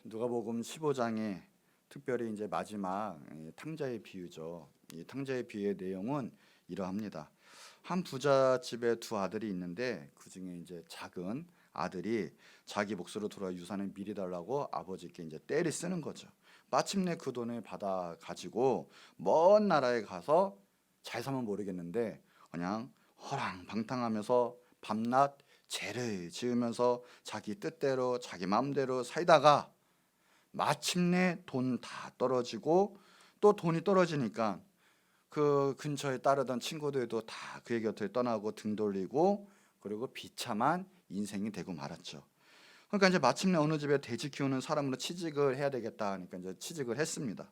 누가복음 15장에 특별히 이제 마지막 탕자의 비유죠. 이 탕자의 비유의 내용은 이러합니다. 한 부잣집에 두 아들이 있는데 그 중에 이제 작은 아들이 자기 몫으로 돌아와 유산을 미리 달라고 아버지께 이제 떼를 쓰는 거죠. 마침내 그 돈을 받아 가지고 먼 나라에 가서 잘 사면 모르겠는데 그냥 허랑방탕하면서 밤낮 죄를 지으면서 자기 뜻대로 자기 마음대로 살다가 마침내 돈 다 떨어지고 또 돈이 떨어지니까 그 근처에 따르던 친구들도 다 그의 곁을 떠나고 등 돌리고 그리고 비참한 인생이 되고 말았죠. 그러니까 이제 마침내 어느 집에 돼지 키우는 사람으로 취직을 해야 되겠다 하니까 이제 취직을 했습니다.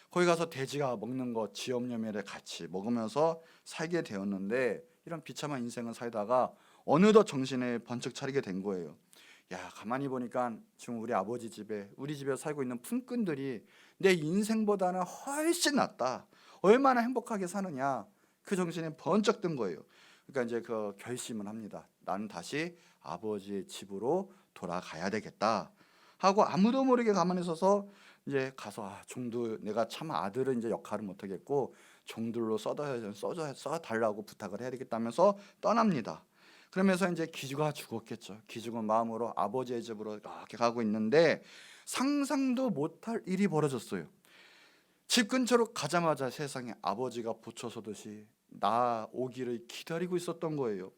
거기 가서 돼지가 먹는 거 지엄여매를 같이 먹으면서 살게 되었는데 이런 비참한 인생을 살다가 어느덧 정신을 번쩍 차리게 된 거예요. 야, 가만히 보니까 지금 우리 아버지 집에 우리 집에 살고 있는 품꾼들이 내 인생보다는 훨씬 낫다. 얼마나 행복하게 사느냐. 그 정신에 번쩍 든 거예요. 그러니까 이제 그 결심을 합니다. 나는 다시 아버지의 집으로 돌아가야 되겠다 하고 아무도 모르게 가만히 서서 이제 가서 종들 내가 참 아들은 이제 역할을 못 하겠고 종들로 써달라고 부탁을 해야 되겠다면서 떠납니다. 그러면서 이제 기주가 죽었겠죠. 기죽은 마음으로 아버지의 집으로 이렇게 가고 있는데 상상도 못할 일이 벌어졌어요. 집 근처로 가자마자 세상에 아버지가 보초 서듯이 나 오기를 기다리고 있었던 거예요.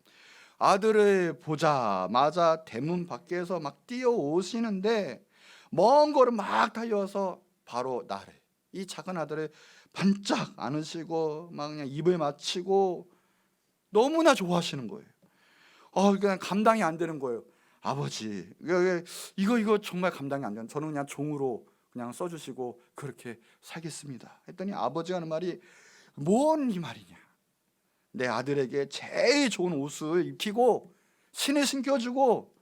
아들을 보자마자 대문 밖에서 막 뛰어오시는데 먼 걸음 막 달려와서 바로 나를 이 작은 아들을 반짝 안으시고 막 그냥 입을 맞추고 너무나 좋아하시는 거예요. 그냥 감당이 안 되는 거예요. 아버지, 이거 정말 감당이 안 되는. 저는 그냥 종으로 그냥 써주시고 그렇게 살겠습니다. 했더니 아버지가 하는 말이 뭔 이 말이냐? 내 아들에게 제일 좋은 옷을 입히고 신을 신겨주고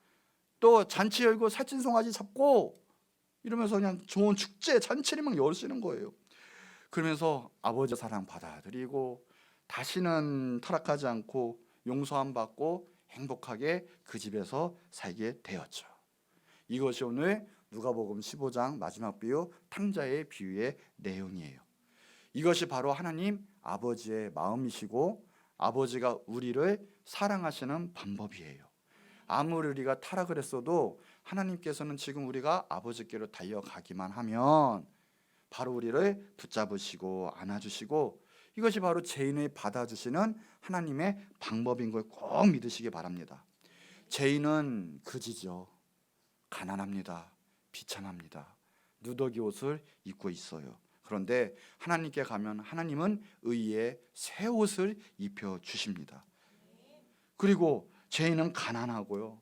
또 잔치 열고 살찐 송아지 잡고 이러면서 그냥 좋은 축제 잔치를 막 여시는 거예요. 그러면서 아버지 사랑 받아들이고 다시는 타락하지 않고 용서함 받고 행복하게 그 집에서 살게 되었죠. 이것이 오늘 누가복음 15장 마지막 비유 탕자의 비유의 내용이에요. 이것이 바로 하나님 아버지의 마음이시고 아버지가 우리를 사랑하시는 방법이에요. 아무리 우리가 타락을 했어도 하나님께서는 지금 우리가 아버지께로 달려가기만 하면 바로 우리를 붙잡으시고 안아주시고 이것이 바로 죄인을 받아주시는 하나님의 방법인 걸 꼭 믿으시기 바랍니다. 죄인은 그지죠. 가난합니다. 비참합니다. 누더기 옷을 입고 있어요. 그런데 하나님께 가면 하나님은 의의 새 옷을 입혀주십니다. 그리고 죄인은 가난하고요.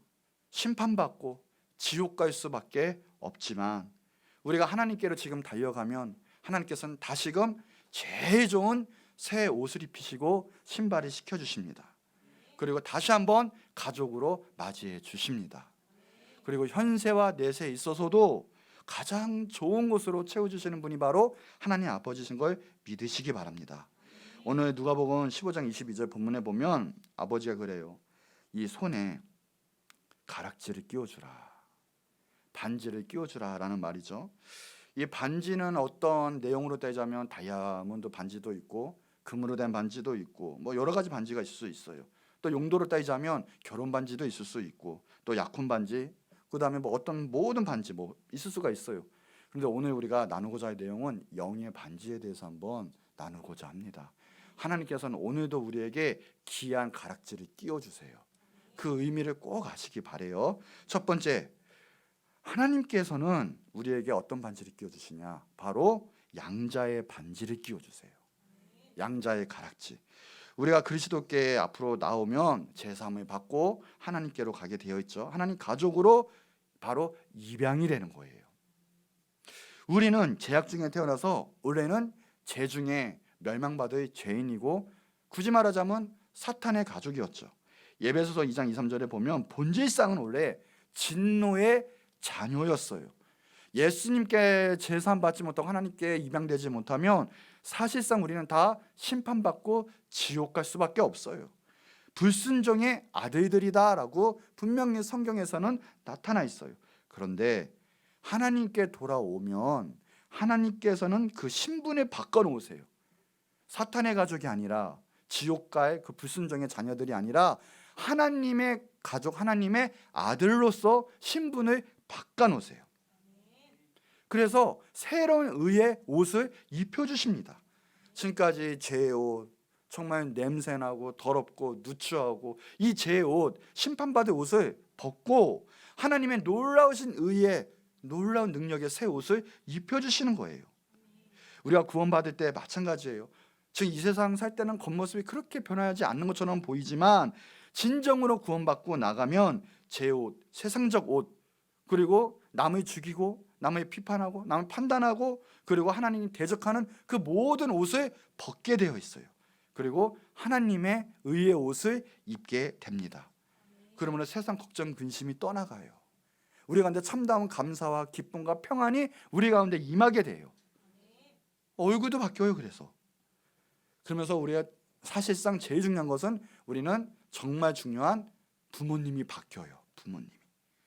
심판받고 지옥 갈 수밖에 없지만 우리가 하나님께로 지금 달려가면 하나님께서는 다시금 제일 좋은 새 옷을 입히시고 신발을 시켜주십니다. 그리고 다시 한번 가족으로 맞이해 주십니다. 그리고 현세와 내세에 있어서도 가장 좋은 곳으로 채워주시는 분이 바로 하나님 아버지신 걸 믿으시기 바랍니다. 오늘 누가복음 15장 22절 본문에 보면 아버지가 그래요. 이 손에 가락지를 끼워주라, 반지를 끼워주라 라는 말이죠. 이 반지는 어떤 내용으로 따지자면 다이아몬드 반지도 있고 금으로 된 반지도 있고 뭐 여러 가지 반지가 있을 수 있어요. 또 용도로 따지자면 결혼 반지도 있을 수 있고 또 약혼 반지, 그 다음에 뭐 어떤 모든 반지 뭐 있을 수가 있어요. 그런데 오늘 우리가 나누고자 할 내용은 영의 반지에 대해서 한번 나누고자 합니다. 하나님께서는 오늘도 우리에게 귀한 가락지를 끼워주세요. 그 의미를 꼭 아시기 바래요. 첫 번째, 하나님께서는 우리에게 어떤 반지를 끼워주시냐? 바로 양자의 반지를 끼워주세요. 양자의 가락지. 우리가 그리스도께 앞으로 나오면 제사함을 받고 하나님께로 가게 되어 있죠. 하나님 가족으로 바로 입양이 되는 거예요. 우리는 죄악 중에 태어나서 원래는 죄 중에 멸망받을 죄인이고 굳이 말하자면 사탄의 가족이었죠. 에베소서 2장 2, 3절에 보면 본질상은 원래 진노의 자녀였어요. 예수님께 제사함 받지 못하고 하나님께 입양되지 못하면 사실상 우리는 다 심판받고 지옥 갈 수밖에 없어요. 불순종의 아들들이다라고 분명히 성경에서는 나타나 있어요. 그런데 하나님께 돌아오면 하나님께서는 그 신분을 바꿔놓으세요. 사탄의 가족이 아니라, 지옥가의 그 불순종의 자녀들이 아니라 하나님의 가족, 하나님의 아들로서 신분을 바꿔놓으세요. 그래서 새로운 의의 옷을 입혀주십니다. 지금까지 죄의 옷, 정말 냄새나고 더럽고 누추하고 이 죄의 옷, 심판받을 옷을 벗고 하나님의 놀라우신 의의, 놀라운 능력의 새 옷을 입혀주시는 거예요. 우리가 구원받을 때 마찬가지예요. 지금 이 세상 살 때는 겉모습이 그렇게 변하지 않는 것처럼 보이지만 진정으로 구원받고 나가면 제 옷, 세상적 옷, 그리고 남을 죽이고 남을 비판하고 남을 판단하고 그리고 하나님이 대적하는 그 모든 옷을 벗게 되어 있어요. 그리고 하나님의 의의 옷을 입게 됩니다. 그러므로 세상 걱정 근심이 떠나가요. 우리 가운데 참다운 감사와 기쁨과 평안이 우리 가운데 임하게 돼요. 얼굴도 바뀌어요. 그러면서 우리가 사실상 제일 중요한 것은 우리는 정말 중요한 부모님이 바뀌어요. 부모님이.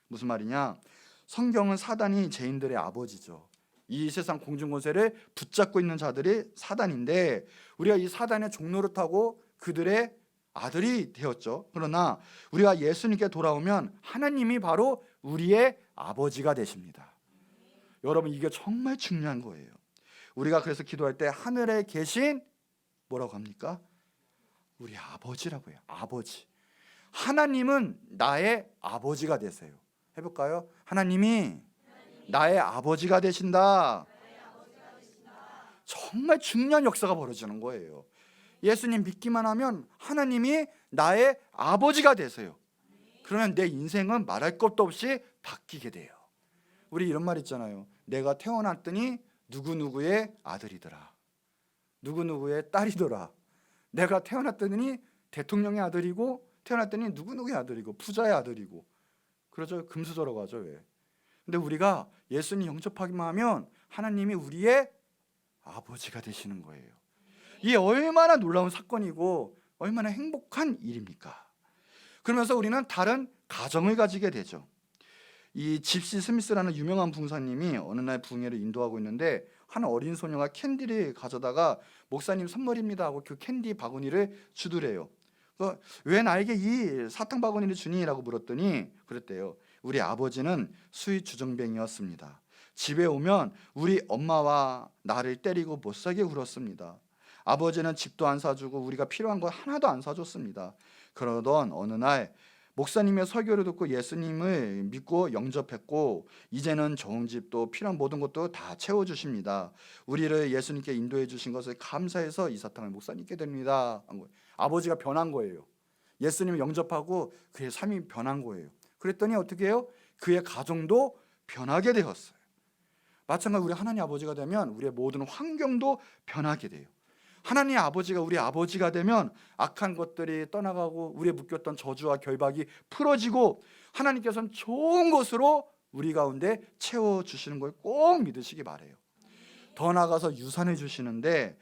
무슨 말이냐? 성경은 사단이 죄인들의 아버지죠. 이 세상 공중권세를 붙잡고 있는 자들이 사단인데 우리가 이 사단의 종로를 타고 그들의 아들이 되었죠. 그러나 우리가 예수님께 돌아오면 하나님이 바로 우리의 아버지가 되십니다. 여러분, 이게 정말 중요한 거예요. 우리가 그래서 기도할 때 하늘에 계신 뭐라고 합니까? 우리 아버지라고 해요. 아버지. 하나님은 나의 아버지가 되세요. 해볼까요? 하나님이 나의 아버지가 되신다. 정말 중요한 역사가 벌어지는 거예요. 예수님 믿기만 하면 하나님이 나의 아버지가 되세요. 그러면 내 인생은 말할 것도 없이 바뀌게 돼요. 우리 이런 말 있잖아요. 내가 태어났더니 누구누구의 아들이더라. 누구누구의 딸이더라. 내가 태어났더니 대통령의 아들이고 태어났더니 누구누구의 아들이고 부자의 아들이고 그러죠. 금수저라고 하죠. 왜? 근데 우리가 예수님 영접하기만 하면 하나님이 우리의 아버지가 되시는 거예요. 이게 얼마나 놀라운 사건이고 얼마나 행복한 일입니까? 그러면서 우리는 다른 가정을 가지게 되죠. 이 집시 스미스라는 유명한 부흥사님이 어느 날 부흥회를 인도하고 있는데 한 어린 소녀가 캔디를 가져다가 목사님 선물입니다 하고 그 캔디 바구니를 주더래요. 왜 나에게 이 사탕 바구니를 주니라고 물었더니 그랬대요. 우리 아버지는 수의 주정뱅이였습니다. 집에 오면 우리 엄마와 나를 때리고 못살게 굴었습니다. 아버지는 집도 안 사주고 우리가 필요한 거 하나도 안 사줬습니다. 그러던 어느 날 목사님의 설교를 듣고 예수님을 믿고 영접했고 이제는 좋은 집도 필요한 모든 것도 다 채워주십니다. 우리를 예수님께 인도해 주신 것을 감사해서 이 사탕을 목사님께 드립니다. 아버지가 변한 거예요. 예수님을 영접하고 그의 삶이 변한 거예요. 그랬더니 어떻게 해요? 그의 가정도 변하게 되었어요. 마찬가지로 우리 하나님 아버지가 되면 우리의 모든 환경도 변하게 돼요. 하나님 아버지가 우리 아버지가 되면 악한 것들이 떠나가고 우리의 묶였던 저주와 결박이 풀어지고 하나님께서는 좋은 것으로 우리 가운데 채워주시는 걸 꼭 믿으시기 바라요. 더 나아가서 유산을 주시는데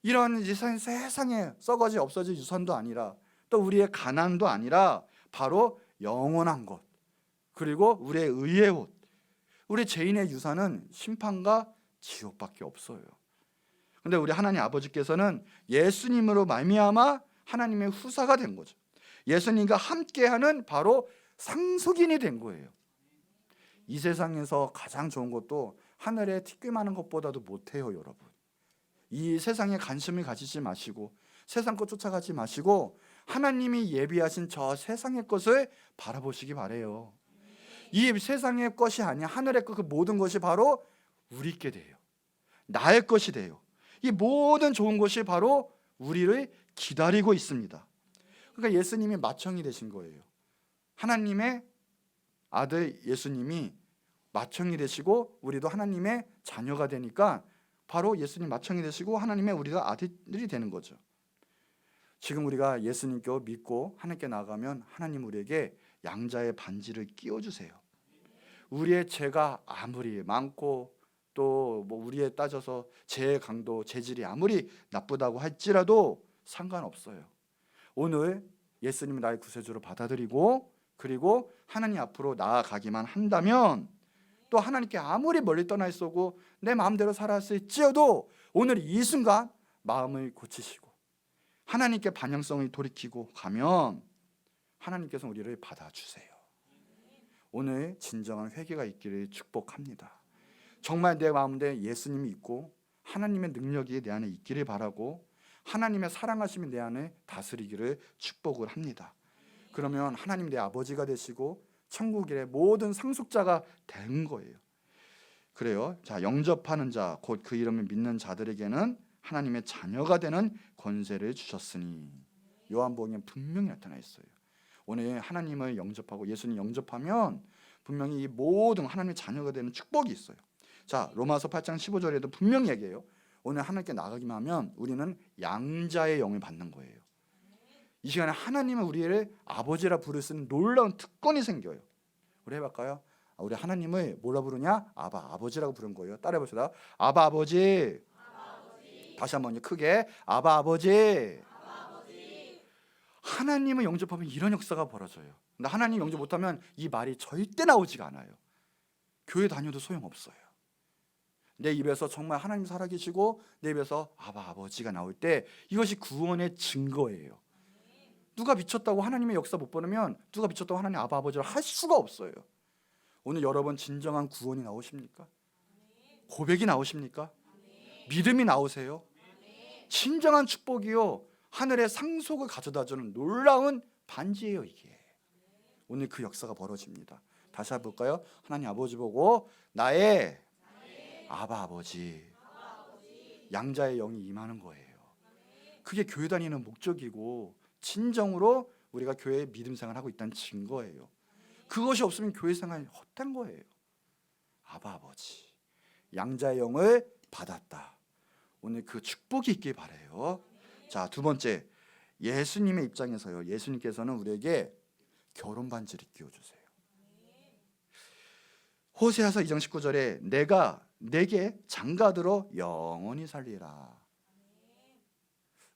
이런 세상에 썩어지 없어질 유산도 아니라 또 우리의 가난도 아니라 바로 영원한 것 그리고 우리의 의의 옷. 우리 죄인의 유산은 심판과 지옥밖에 없어요. 근데 우리 하나님 아버지께서는 예수님으로 말미암아 하나님의 후사가 된 거죠. 예수님과 함께하는 바로 상속인이 된 거예요. 이 세상에서 가장 좋은 것도 하늘에 티끌 많은 것보다도 못해요. 여러분, 이 세상에 관심을 가지지 마시고 세상 것 쫓아가지 마시고 하나님이 예비하신 저 세상의 것을 바라보시기 바래요. 이 세상의 것이 아니야. 하늘의 것 그 모든 것이 바로 우리께 돼요. 나의 것이 돼요. 이 모든 좋은 것이 바로 우리를 기다리고 있습니다. 그러니까 예수님이 맏형이 되신 거예요. 하나님의 아들 예수님이 맏형이 되시고 우리도 하나님의 자녀가 되니까 바로 예수님 맏형이 되시고 하나님의 우리가 아들이 되는 거죠. 지금 우리가 예수님께 믿고 하나님께 나아가면 하나님 우리에게 양자의 반지를 끼워주세요. 우리의 죄가 아무리 많고 또 뭐 우리에 따져서 죄의 강도, 죄질이 아무리 나쁘다고 할지라도 상관없어요. 오늘 예수님을 나의 구세주로 받아들이고 그리고 하나님 앞으로 나아가기만 한다면 또 또 하나님께 아무리 멀리 떠나 있어도 내 마음대로 살았을지어도 오늘 이 순간 마음을 고치시고 하나님께 반영성을 돌이키고 가면 하나님께서 우리를 받아주세요. 오늘 진정한 회개가 있기를 축복합니다. 정말 내 마음에 예수님이 있고 하나님의 능력이 내 안에 있기를 바라고 하나님의 사랑하심이 내 안에 다스리기를 축복을 합니다. 그러면 하나님 내 아버지가 되시고 천국의 모든 상속자가 된 거예요. 그래요. 자, 영접하는 자 곧 그 이름을 믿는 자들에게는 하나님의 자녀가 되는 권세를 주셨으니 요한복음에 분명히 나타나 있어요. 오늘 하나님을 영접하고 예수님 영접하면 분명히 이 모든 하나님의 자녀가 되는 축복이 있어요. 자, 로마서 8장 15절에도 분명히 얘기해요. 오늘 하나님께 나가기만 하면 우리는 양자의 영을 받는 거예요. 이 시간에 하나님은 우리를 아버지라 부를 수 있는 놀라운 특권이 생겨요. 우리 해볼까요? 우리 하나님을 뭐라 부르냐? 아버지라고 부른 거예요. 따라해 봅시다. 아바 아버지. 다시 한번 크게 아바 아버지. 하나님을 영접하면 이런 역사가 벌어져요. 근데 하나님 영접 못하면 이 말이 절대 나오지가 않아요. 교회 다녀도 소용없어요. 내 입에서 정말 하나님 살아계시고 내 입에서 아바 아버지가 나올 때 이것이 구원의 증거예요. 누가 미쳤다고 하나님의 역사 못 보면 누가 미쳤다고 하나님 아바 아버지를 할 수가 없어요. 오늘 여러분 진정한 구원이 나오십니까? 고백이 나오십니까? 믿음이 나오세요? 진정한 축복이요, 하늘의 상속을 가져다주는 놀라운 반지예요. 이게 오늘 그 역사가 벌어집니다. 다시 해볼까요? 하나님 아버지 보고 나의 아바 아버지, 양자의 영이 임하는 거예요. 그게 교회 다니는 목적이고 진정으로 우리가 교회에 믿음 생활하고 있다는 증거예요. 그것이 없으면 교회 생활이 헛된 거예요. 아바 아버지, 양자의 영을 받았다. 오늘 그 축복이 있길 바라요. 자, 두 번째, 예수님의 입장에서요, 예수님께서는 우리에게 결혼 반지를 끼워주세요. 호세아서 2장 19절에 내가 내게 장가들어 영원히 살리라.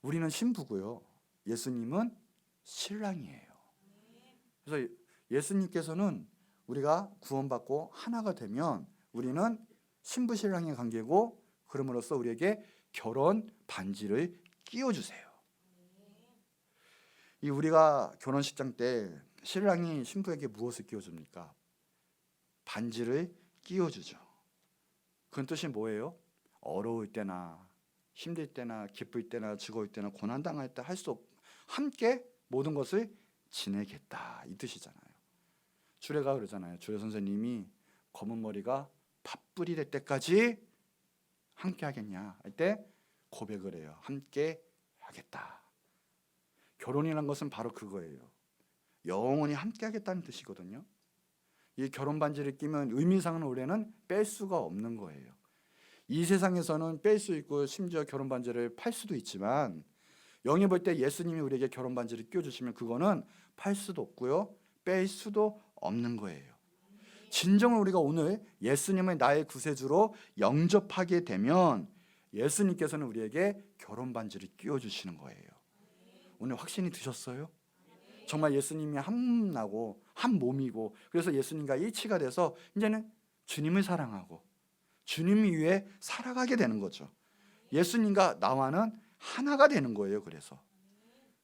우리는 신부고요, 예수님은 신랑이에요. 그래서 예수님께서는 우리가 구원받고 하나가 되면 우리는 신부 신랑의 관계고, 그럼으로써 우리에게 결혼 반지를 끼워주세요. 이 우리가 결혼식장 때 신랑이 신부에게 무엇을 끼워줍니까? 반지를 끼워주죠. 그 뜻이 뭐예요? 어려울 때나 힘들 때나 기쁠 때나 즐거울 때나 고난당할 때 할 수 없, 함께 모든 것을 지내겠다, 이 뜻이잖아요. 주례가 그러잖아요. 주례 선생님이 검은 머리가 팥불이 될 때까지 함께 하겠냐 할 때 고백을 해요. 함께 하겠다. 결혼이란 것은 바로 그거예요. 영원히 함께 하겠다는 뜻이거든요. 이 결혼 반지를 끼면 의미상은 원래는 뺄 수가 없는 거예요. 이 세상에서는 뺄 수 있고 심지어 결혼 반지를 팔 수도 있지만 영이 볼 때 예수님이 우리에게 결혼 반지를 끼워주시면 그거는 팔 수도 없고요, 뺄 수도 없는 거예요. 진정으로 우리가 오늘 예수님을 나의 구세주로 영접하게 되면 예수님께서는 우리에게 결혼 반지를 끼워주시는 거예요. 오늘 확신이 드셨어요? 정말 예수님이 한 나고 한 몸이고, 그래서 예수님과 일치가 돼서 이제는 주님을 사랑하고 주님 위해 살아가게 되는 거죠. 예수님과 나와는 하나가 되는 거예요. 그래서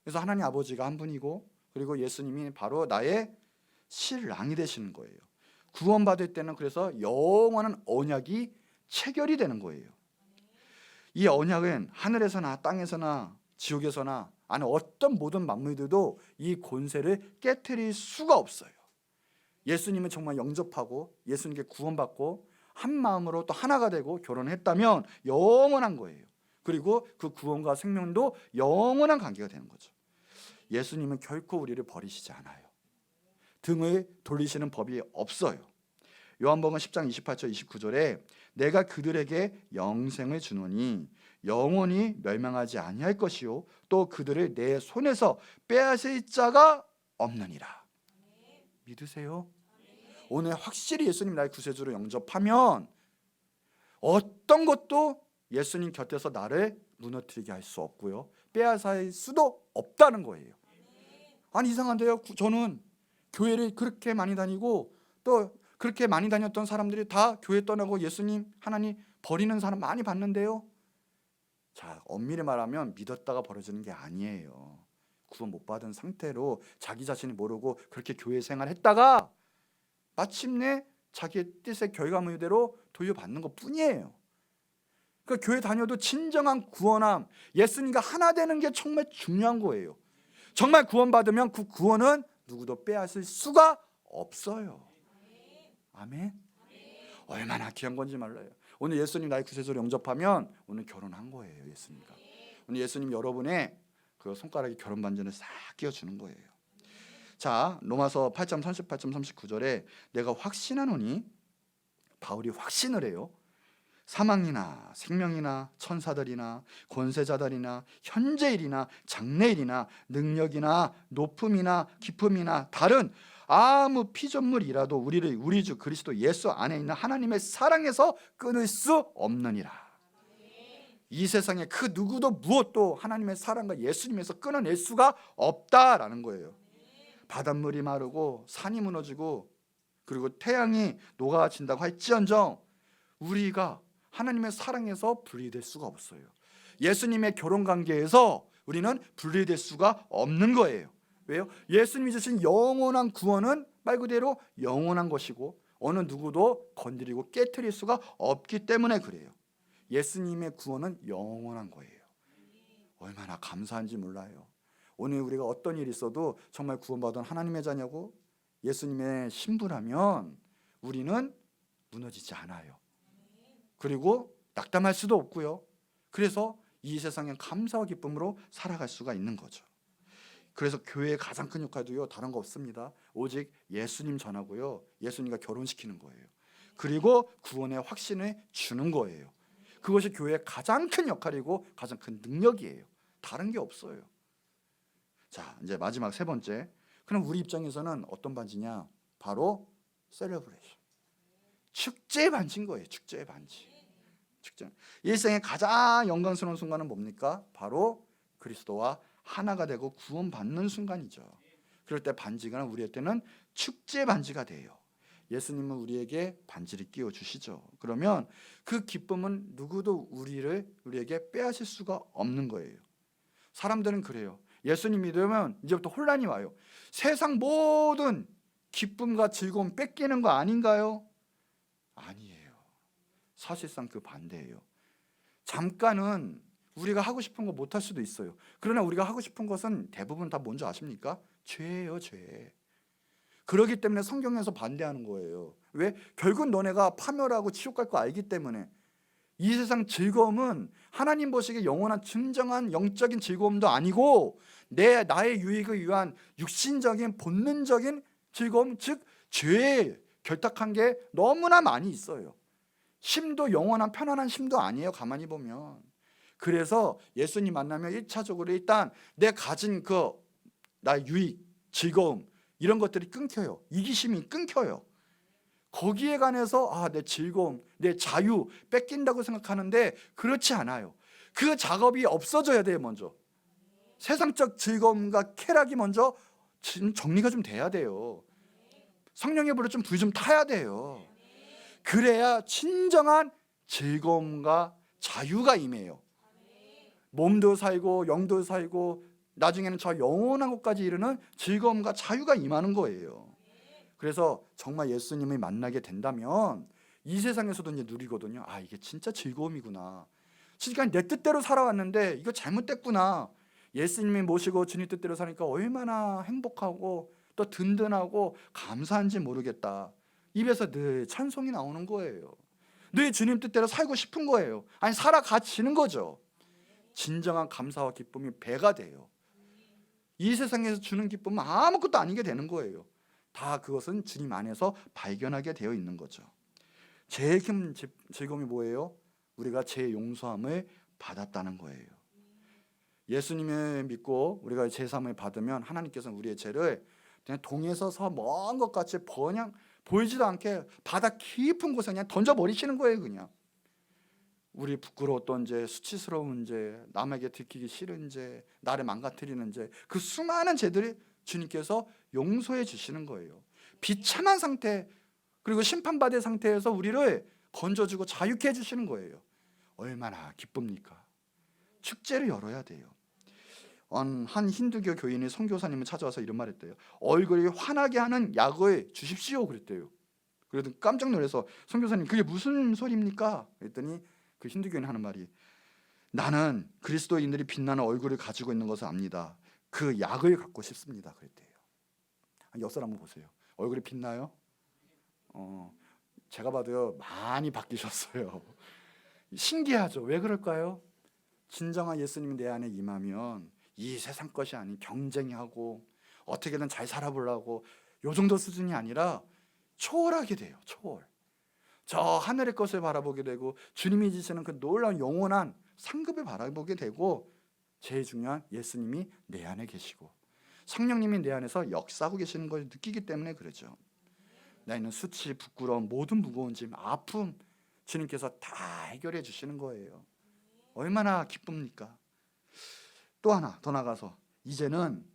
하나님 아버지가 한 분이고, 그리고 예수님이 바로 나의 신랑이 되시는 거예요. 구원받을 때는 그래서 영원한 언약이 체결이 되는 거예요. 이 언약은 하늘에서나 땅에서나 지옥에서나 아니 어떤 모든 만물들도 이 권세를 깨트릴 수가 없어요. 예수님은 정말 영접하고 예수님께 구원받고 한 마음으로 또 하나가 되고 결혼했다면 영원한 거예요. 그리고 그 구원과 생명도 영원한 관계가 되는 거죠. 예수님은 결코 우리를 버리시지 않아요. 등을 돌리시는 법이 없어요. 요한복음 10장 28절 29절에 내가 그들에게 영생을 주노니 영원히 멸망하지 아니할 것이요 또 그들을 내 손에서 빼앗을 자가 없느니라. 믿으세요? 오늘 확실히 예수님 나의 구세주로 영접하면 어떤 것도 예수님 곁에서 나를 무너뜨리게 할 수 없고요, 빼앗을 수도 없다는 거예요. 아니 이상한데요, 저는 교회를 그렇게 많이 다니고 또 그렇게 많이 다녔던 사람들이 다 교회 떠나고 예수님, 하나님 버리는 사람 많이 봤는데요. 자, 엄밀히 말하면 믿었다가 버려지는 게 아니에요. 구원 못 받은 상태로 자기 자신이 모르고 그렇게 교회 생활했다가 마침내 자기의 뜻의 결과물대로 돌려받는 것 뿐이에요. 그 교회 다녀도 진정한 구원함, 예수님과 하나 되는 게 정말 중요한 거예요. 정말 구원받으면 그 구원은 누구도 빼앗을 수가 없어요. 아멘. 얼마나 귀한 건지 몰라요. 오늘 예수님 나의 구세주로 영접하면 오늘 결혼한 거예요. 예수님과 오늘 예수님 여러분의 그 손가락에 결혼 반지를 싹 끼워주는 거예요. 자, 로마서 8장 38절 39절에 내가 확신하노니, 바울이 확신을 해요. 사망이나 생명이나 천사들이나 권세자들이나 현재일이나 장래일이나 능력이나 높음이나 깊음이나 다른 아무 피조물이라도 우리를 우리 주 그리스도 예수 안에 있는 하나님의 사랑에서 끊을 수 없느니라. 이 세상에 그 누구도 무엇도 하나님의 사랑과 예수님에서 끊어낼 수가 없다라는 거예요. 바닷물이 마르고 산이 무너지고 그리고 태양이 녹아진다고 할지언정 우리가 하나님의 사랑에서 분리될 수가 없어요. 예수님의 결혼관계에서 우리는 분리될 수가 없는 거예요. 왜요? 예수님이 주신 영원한 구원은 말 그대로 영원한 것이고 어느 누구도 건드리고 깨트릴 수가 없기 때문에 그래요. 예수님의 구원은 영원한 거예요. 얼마나 감사한지 몰라요. 오늘 우리가 어떤 일이 있어도 정말 구원받은 하나님의 자녀고 예수님의 신부라면 우리는 무너지지 않아요. 그리고 낙담할 수도 없고요. 그래서 이 세상엔 감사와 기쁨으로 살아갈 수가 있는 거죠. 그래서 교회의 가장 큰 역할도요, 다른 거 없습니다. 오직 예수님 전하고요, 예수님과 결혼시키는 거예요. 그리고 구원의 확신을 주는 거예요. 그것이 교회의 가장 큰 역할이고 가장 큰 능력이에요. 다른 게 없어요. 자, 이제 마지막 세 번째. 그럼 우리 입장에서는 어떤 반지냐? 바로 셀러브레이션, 축제의 반지인 거예요. 축제의 반지. 축제. 일생의 가장 영광스러운 순간은 뭡니까? 바로 그리스도와 하나가 되고 구원받는 순간이죠. 그럴 때 반지가 우리한테는 축제 반지가 돼요. 예수님은 우리에게 반지를 끼워 주시죠. 그러면 그 기쁨은 누구도 우리에게 빼앗을 수가 없는 거예요. 사람들은 그래요. 예수님 믿으면 이제부터 혼란이 와요. 세상 모든 기쁨과 즐거움 뺏기는 거 아닌가요? 아니에요. 사실상 그 반대예요. 잠깐은 우리가 하고 싶은 거 못할 수도 있어요. 그러나 우리가 하고 싶은 것은 대부분 다 뭔지 아십니까? 죄예요, 죄. 그렇기 때문에 성경에서 반대하는 거예요. 왜? 결국 너네가 파멸하고 지옥 갈 거 알기 때문에. 이 세상 즐거움은 하나님 보시기에 영원한 진정한 영적인 즐거움도 아니고 나의 유익을 위한 육신적인 본능적인 즐거움, 즉 죄에 결탁한 게 너무나 많이 있어요. 쉼도 영원한 편안한 쉼도 아니에요, 가만히 보면. 그래서 예수님 만나면 1차적으로 일단 내 가진 나의 유익, 즐거움 이런 것들이 끊겨요. 이기심이 끊겨요. 거기에 관해서 내 즐거움, 내 자유 뺏긴다고 생각하는데 그렇지 않아요. 그 작업이 없어져야 돼요. 먼저 세상적 즐거움과 쾌락이 먼저 정리가 좀 돼야 돼요. 성령의 불을 좀 불 좀 타야 돼요. 그래야 진정한 즐거움과 자유가 임해요. 몸도 살고 영도 살고 나중에는 저 영원한 곳까지 이르는 즐거움과 자유가 임하는 거예요. 그래서 정말 예수님을 만나게 된다면 이 세상에서도 이제 누리거든요. 이게 진짜 즐거움이구나. 진짜 내 뜻대로 살아왔는데 이거 잘못됐구나. 예수님을 모시고 주님 뜻대로 사니까 얼마나 행복하고 또 든든하고 감사한지 모르겠다. 입에서 늘 찬송이 나오는 거예요. 늘 주님 뜻대로 살고 싶은 거예요. 살아가지는 거죠. 진정한 감사와 기쁨이 배가 돼요. 이 세상에서 주는 기쁨은 아무것도 아니게 되는 거예요. 다 그것은 주님 안에서 발견하게 되어 있는 거죠. 제일 큰 즐거움이 뭐예요? 우리가 죄 용서함을 받았다는 거예요. 예수님을 믿고 우리가 죄 사함을 받으면 하나님께서는 우리의 죄를 그냥 동에서 서 먼 것 같이 그냥 보이지도 않게 바다 깊은 곳에 그냥 던져버리시는 거예요. 그냥 우리 부끄러웠던 죄, 수치스러운 죄, 남에게 들키기 싫은 죄, 나를 망가뜨리는 죄, 그 수많은 죄들이 주님께서 용서해 주시는 거예요. 비참한 상태, 그리고 심판받은 상태에서 우리를 건져주고 자유케 해주시는 거예요. 얼마나 기쁩니까? 축제를 열어야 돼요. 한 힌두교 교인이 선교사님을 찾아와서 이런 말 했대요. 얼굴이 환하게 하는 약을 주십시오 그랬대요. 그래도 깜짝 놀라서 선교사님 그게 무슨 소리입니까? 그랬더니 그 힌두교인이 하는 말이, 나는 그리스도인들이 빛나는 얼굴을 가지고 있는 것을 압니다. 그 약을 갖고 싶습니다 그랬대요. 역사를 한번 보세요. 얼굴이 빛나요? 제가 봐도요 많이 바뀌셨어요. 신기하죠? 왜 그럴까요? 진정한 예수님이 내 안에 임하면 이 세상 것이 아닌 경쟁하고 어떻게든 잘 살아보려고 요 정도 수준이 아니라 초월하게 돼요. 초월. 저 하늘의 것을 바라보게 되고 주님이 주시는 그 놀라운 영원한 상급을 바라보게 되고, 제일 중요한 예수님이 내 안에 계시고 성령님이 내 안에서 역사하고 계시는 걸 느끼기 때문에 그러죠. 나 있는 수치, 부끄러움, 모든 무거운 짐, 아픔 주님께서 다 해결해 주시는 거예요. 얼마나 기쁩니까? 또 하나 더 나가서 이제는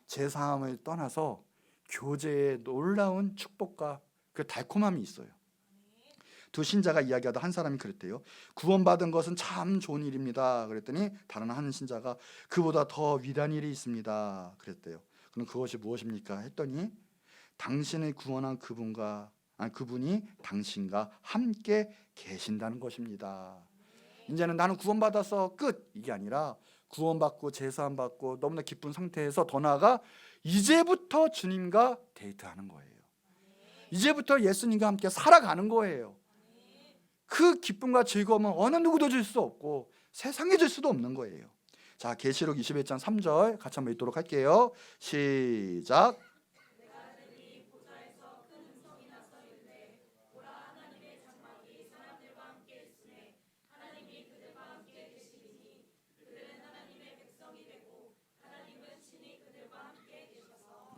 제사함을 떠나서 교제의 놀라운 축복과 그 달콤함이 있어요. 두 신자가 이야기하다 한 사람이 그랬대요. 구원받은 것은 참 좋은 일입니다. 그랬더니 다른 한 신자가 그보다 더 위대한 일이 있습니다. 그랬대요. 그럼 그것이 무엇입니까? 했더니 당신을 구원한 그분이 당신과 함께 계신다는 것입니다. 이제는 나는 구원받아서 끝 이게 아니라 구원받고 제사함 받고 너무나 기쁜 상태에서 더 나아가 이제부터 주님과 데이트하는 거예요. 이제부터 예수님과 함께 살아가는 거예요. 그 기쁨과 즐거움은 어느 누구도 줄 수 없고 세상에 줄 수도 없는 거예요. 자, 계시록 21장 3절 같이 한번 읽도록 할게요. 시작.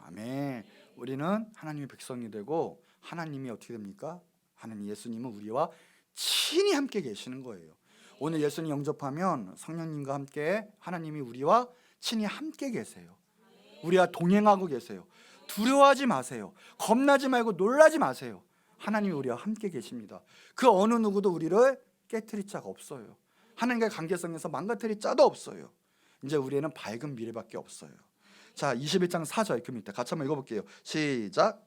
아멘. 우리는 하나님의 백성이 되고 하나님이 어떻게 됩니까? 하나님 예수님은 우리와 친히 함께 계시는 거예요. 오늘 예수님 영접하면 성령님과 함께 하나님이 우리와 친히 함께 계세요. 우리와 동행하고 계세요. 두려워하지 마세요. 겁나지 말고 놀라지 마세요. 하나님이 우리와 함께 계십니다. 그 어느 누구도 우리를 깨트릴 자가 없어요. 하나님과의 관계성에서 망가뜨릴 자도 없어요. 이제 우리에는 밝은 미래밖에 없어요. 자, 21장 4절 그 밑에 같이 한번 읽어볼게요. 시작.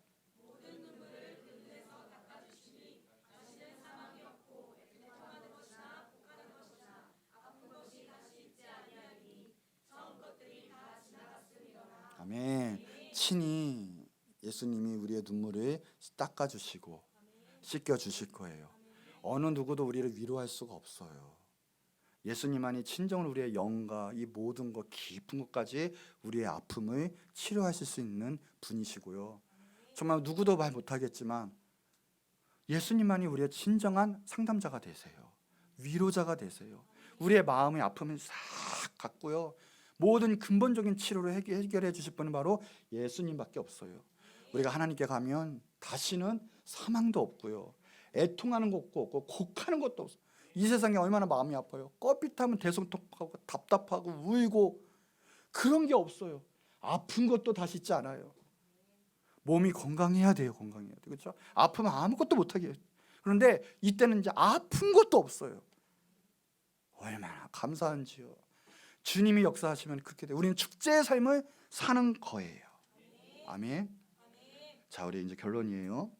아멘. 친히 예수님이 우리의 눈물을 닦아주시고 씻겨주실 거예요. 어느 누구도 우리를 위로할 수가 없어요. 예수님만이 친정으로 우리의 영과 이 모든 것 깊은 것까지 우리의 아픔을 치료하실 수 있는 분이시고요. 정말 누구도 말 못하겠지만 예수님만이 우리의 진정한 상담자가 되세요. 위로자가 되세요. 우리의 마음의 아픔을 싹 갖고요. 모든 근본적인 치료를 해결해 주실 분은 바로 예수님밖에 없어요. 우리가 하나님께 가면 다시는 사망도 없고요. 애통하는 것도 없고 곡하는 것도 없어요. 이 세상에 얼마나 마음이 아파요. 꺼빗하면 대성통하고 답답하고 울고 그런 게 없어요. 아픈 것도 다시 있지 않아요. 몸이 건강해야 돼요. 건강해야 돼요. 그렇죠? 아프면 아무것도 못하게 해요. 그런데 이때는 이제 아픈 것도 없어요. 얼마나 감사한지요. 주님이 역사하시면 그렇게 돼요. 우리는 축제의 삶을 사는 거예요. 아멘. 자, 우리 이제 결론이에요.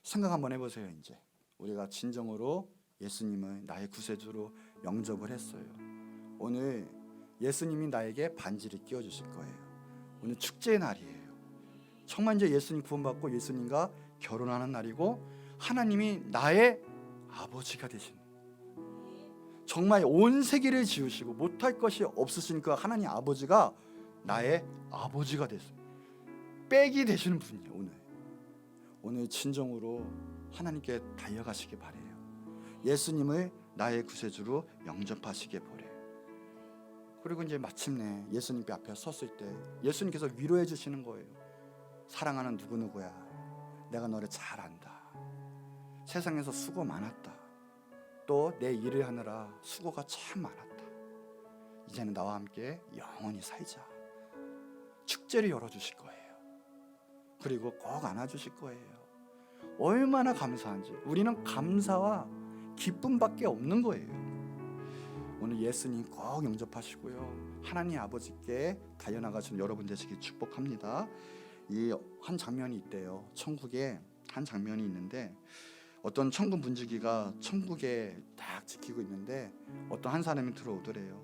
생각 한번 해보세요. 이제 우리가 진정으로 예수님을 나의 구세주로 영접을 했어요. 오늘 예수님이 나에게 반지를 끼워주실 거예요. 오늘 축제의 날이에요. 정말 이제 예수님 구원받고 예수님과 결혼하는 날이고 하나님이 나의 아버지가 되신, 정말 온 세계를 지으시고 못할 것이 없으신 그 하나님 아버지가 나의 아버지가 됐어요. 빽이 되시는 분이에요. 오늘 진정으로 하나님께 달려가시기 바래요. 예수님을 나의 구세주로 영접하시기 바래요. 그리고 이제 마침내 예수님 앞에 섰을 때 예수님께서 위로해 주시는 거예요. 사랑하는 누구누구야, 내가 너를 잘 안다. 세상에서 수고 많았다. 또 내 일을 하느라 수고가 참 많았다. 이제는 나와 함께 영원히 살자. 축제를 열어주실 거예요. 그리고 꼭 안아주실 거예요. 얼마나 감사한지. 우리는 감사와 기쁨밖에 없는 거예요. 오늘 예수님 꼭 영접하시고요, 하나님 아버지께 달려나가시는 여러분 되시길 축복합니다. 이 한 장면이 있대요. 천국에 한 장면이 있는데 어떤 천국 문지기가 천국에 딱 지키고 있는데 어떤 한 사람이 들어오더래요.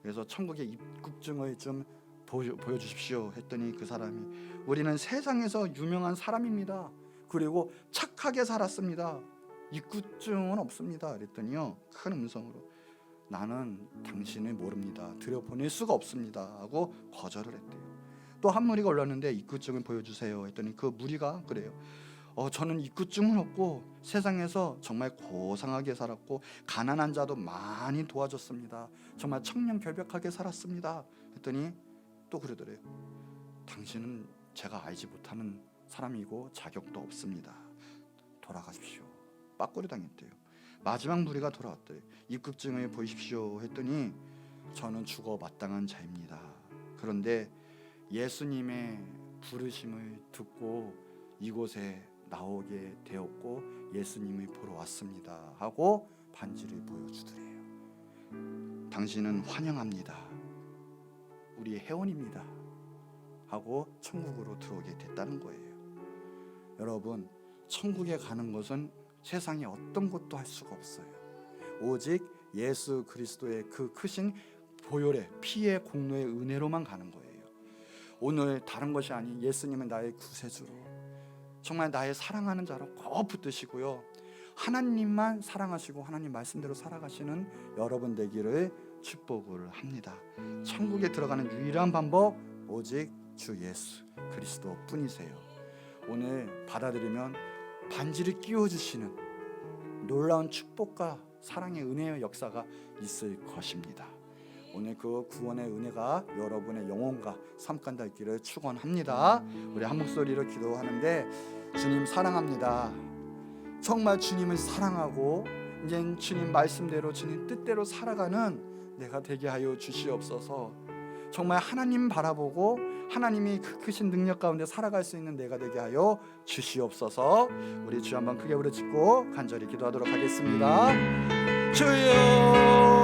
그래서 천국의 입국증을 좀 보여주십시오 했더니 그 사람이, 우리는 세상에서 유명한 사람입니다. 그리고 착하게 살았습니다. 입국증은 없습니다. 그랬더니요, 큰 음성으로, 나는 당신을 모릅니다. 들여보낼 수가 없습니다 하고 거절을 했대요. 또 한 무리가 올랐는데 입국증을 보여주세요 했더니 그 무리가 그래요. 저는 입국증은 없고 세상에서 정말 고상하게 살았고 가난한 자도 많이 도와줬습니다. 정말 청렴결백하게 살았습니다 했더니 또 그러더래요. 당신은 제가 알지 못하는 사람이고 자격도 없습니다. 돌아가십시오. 빠꾸리 당했대요. 마지막 무리가 돌아왔대요. 입국증을 보이십시오 했더니 저는 죽어 마땅한 자입니다. 그런데 예수님의 부르심을 듣고 이곳에 나오게 되었고 예수님을 보러 왔습니다 하고 반지를 보여주더래요. 당신은 환영합니다. 우리의 회원입니다 하고 천국으로 들어오게 됐다는 거예요. 여러분, 천국에 가는 것은 세상에 어떤 것도 할 수가 없어요. 오직 예수 그리스도의 그 크신 보혈의 피의 공로의 은혜로만 가는 거예요. 오늘 다른 것이 아닌 예수님은 나의 구세주로, 정말 나의 사랑하는 자로 꼭 붙드시고요, 하나님만 사랑하시고 하나님 말씀대로 살아가시는 여러분 되기를 축복을 합니다. 천국에 들어가는 유일한 방법 오직 주 예수 그리스도 뿐이세요. 오늘 받아들이면 반지를 끼워주시는 놀라운 축복과 사랑의 은혜의 역사가 있을 것입니다. 오늘 그 구원의 은혜가 여러분의 영혼과 삶간 닿기를 축원합니다. 우리 한 목소리로 기도하는데, 주님 사랑합니다. 정말 주님을 사랑하고 이제 주님 말씀대로 주님 뜻대로 살아가는 내가 되게 하여 주시옵소서. 정말 하나님 바라보고 하나님이 그 크신 능력 가운데 살아갈 수 있는 내가 되게 하여 주시옵소서. 우리 주 한번 크게 부르짖고 간절히 기도하도록 하겠습니다. 주여